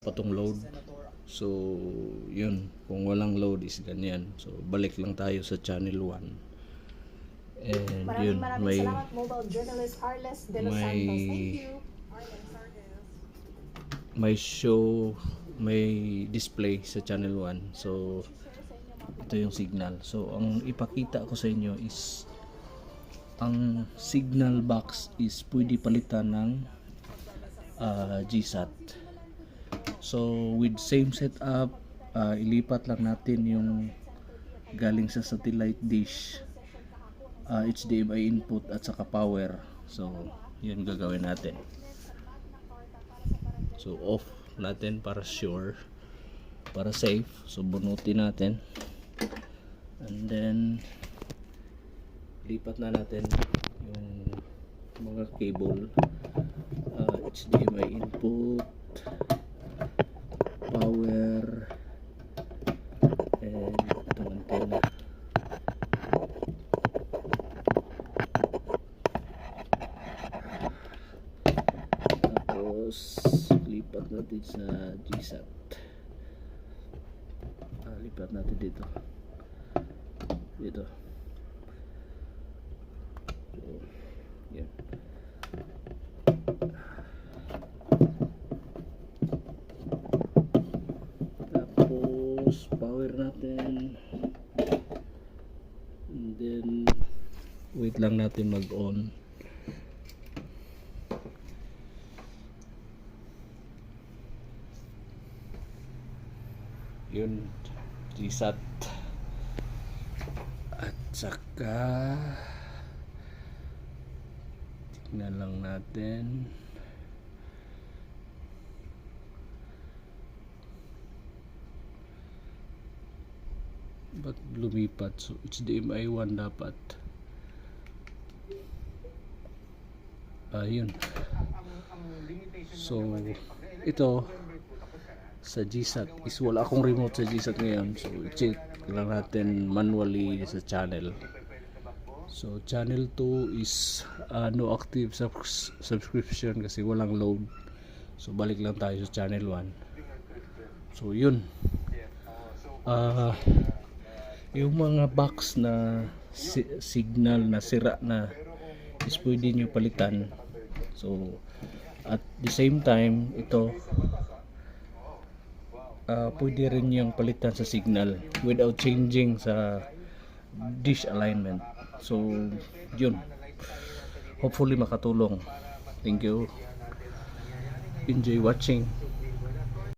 patong load. So yun, kung walang load is ganyan. So balik lang tayo sa channel 1. And yun, may salamat, mobile journalist Arles de los Santos. Thank you. may show, may display sa channel 1. So ito yung signal. So ang ipakita ko sa inyo is ang signal box is pwede palitan ng GSAT. So with same setup, ilipat lang natin yung galing sa satellite dish, HDMI input at saka power. So yun gagawin natin. So off natin para sure, para safe. So bunutin natin, and then lipat na natin yung mga cable, HDMI input, power, and itong antenna. Tapos lipat natin sa GSAT. Lipat natin dito. So, yan. Tapos power natin, and then wait lang natin mag-on. Yun, GSAT. At saka tignan lang natin. Ba't lumipat? So HDMI 1 dapat. Ayun. So ito sa GSAT is wala akong remote sa GSAT ngayon. So i-check lang natin manually sa channel. So channel 2 is no active subscription kasi walang load. So balik lang tayo sa channel 1. So yun. Yung mga box na signal na sira na is pwede nyo palitan. So at the same time, ito pwede rin yung palitan sa signal without changing sa dish alignment. So yun, hopefully makatulong. Thank you, enjoy watching.